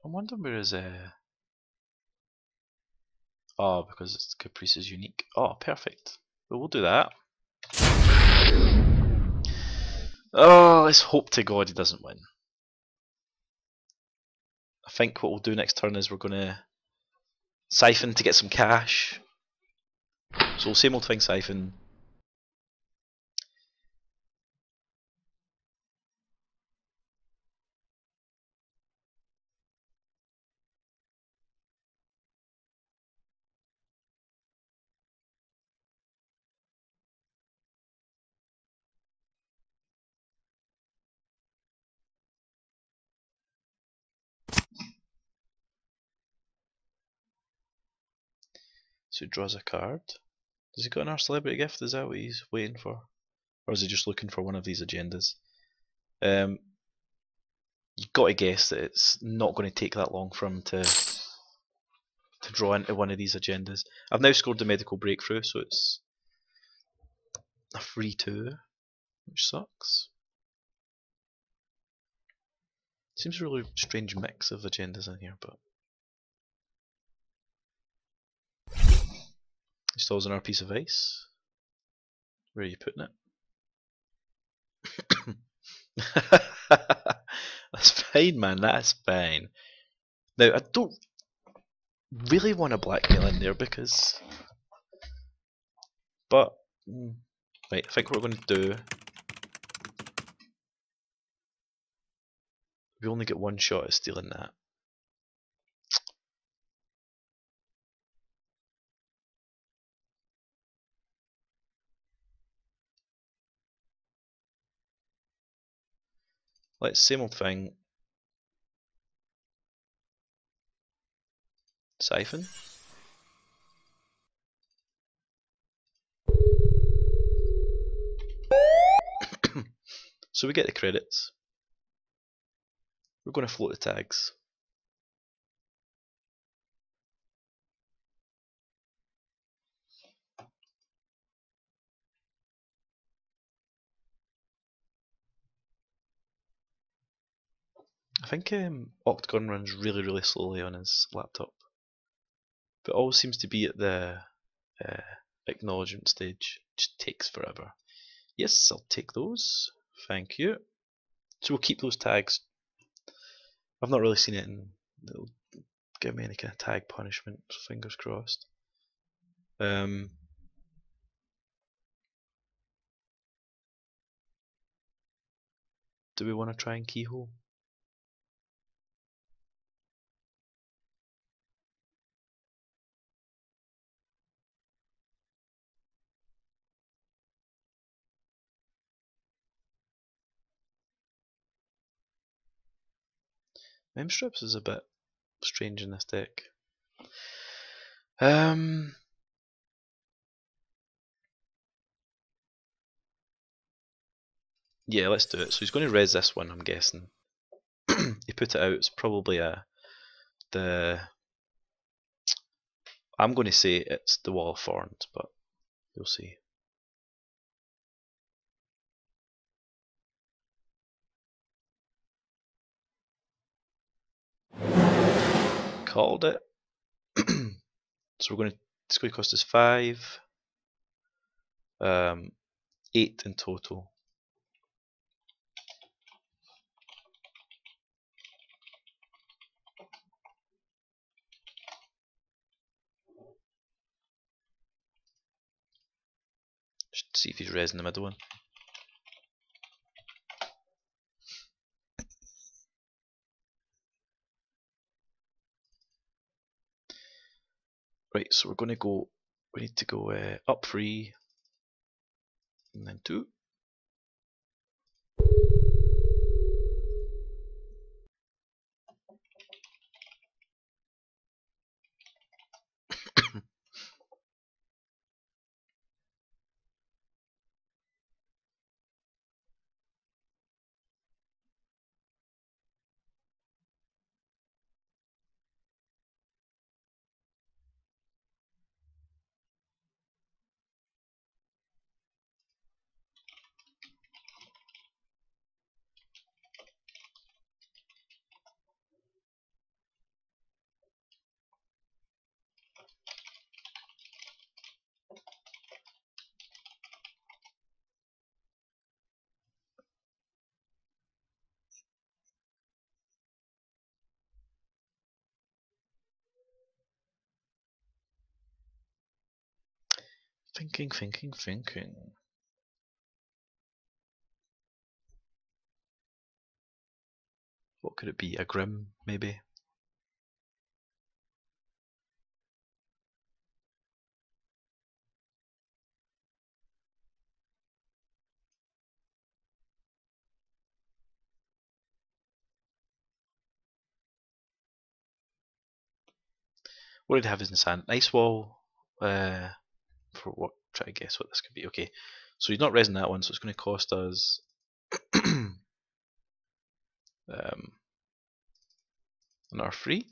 I'm wondering where is oh, because it's Caprice is unique. Oh, perfect. Well, we'll do that. Oh, let's hope to God he doesn't win. I think what we'll do next turn is we're going to siphon to get some cash. So same old thing, siphon. So he draws a card. Does he got another celebrity gift? Is that what he's waiting for? Or is he just looking for one of these agendas? You've got to guess that it's not going to take that long for him to draw into one of these agendas. I've now scored the medical breakthrough, so it's a free 2, which sucks. Seems a really strange mix of agendas in here, but he still has another piece of ice. Where are you putting it? That's fine, man. That's fine. Now, I don't really want to blackmail in there because... But... Right, I think what we're going to do... We only get one shot at stealing that. Let's same old thing. Siphon. So we get the credits. We're going to float the tags. I think Octgn runs really slowly on his laptop, but always seems to be at the acknowledgement stage. Just takes forever. Yes, I'll take those. Thank you. So we'll keep those tags. I've not really seen it, and it'll give me any kind of tag punishment. So fingers crossed. Do we want to try and keyhole? Memstrips is a bit strange in this deck. Yeah, let's do it. So he's going to res this one, I'm guessing. He put it out. It's probably I'm going to say it's the Wall of Thorns, but you'll see. Called it. So it's going to cost us 5, 8 in total. Just see if he's res in the middle one. Right, so we need to go up 3, and then 2. Thinking. What could it be? A Grim, maybe? What did it have in his hand? Ice Wall. For what? Try to guess what this could be. Okay, so he's not resing that one, so it's going to cost us another 3.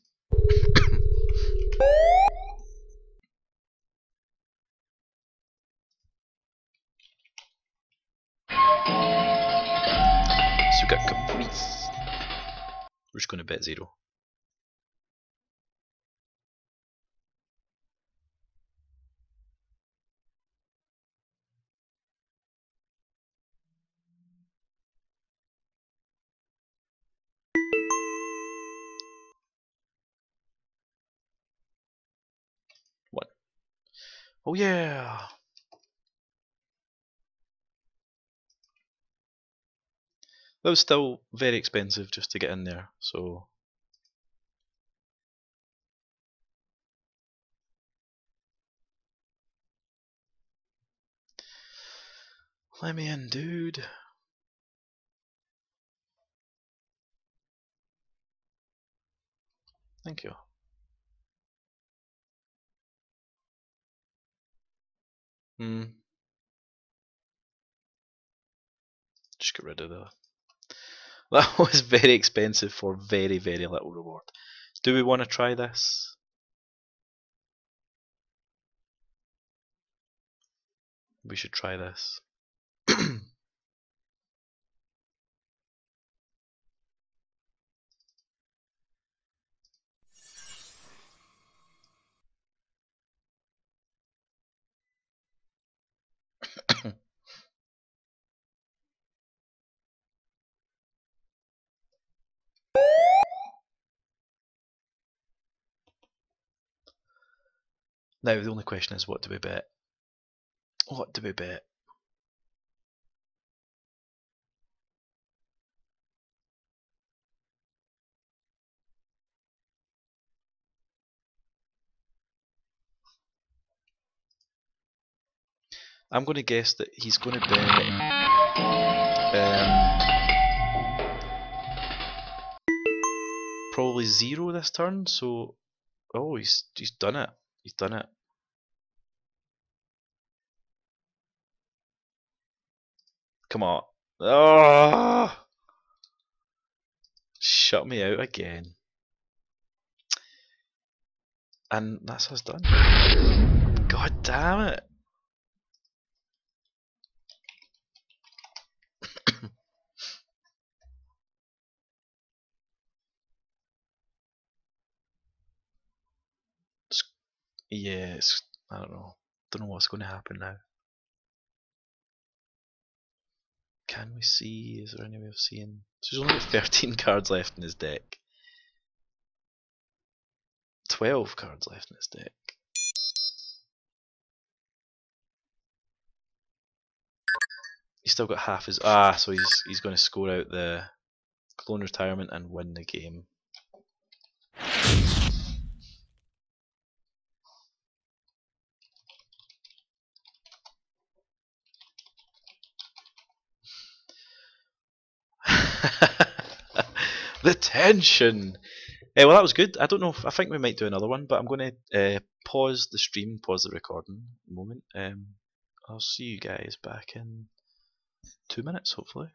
So we got Caprice. We're just going to bet 0. Oh yeah! That was still very expensive just to get in there, so... Let me in, dude. Thank you. Just get rid of that. That was very expensive for very, very little reward. Do we want to try this? We should try this. Now the only question is, what do we bet? What do we bet? I'm going to guess that he's going to bet probably 0 this turn. So, oh, he's done it. He's done it. Come on. Oh! Shut me out again. And that's us done. God damn it. Yes, I don't know. Don't know what's going to happen now. Can we see? Is there any way of seeing? So he's only got 13 cards left in his deck. 12 cards left in his deck. He's still got half his... so he's going to score out the clone retirement and win the game. The tension! Well, that was good. I don't know. I think we might do another one, but I'm going to pause the stream, pause the recording a moment. I'll see you guys back in 2 minutes, hopefully.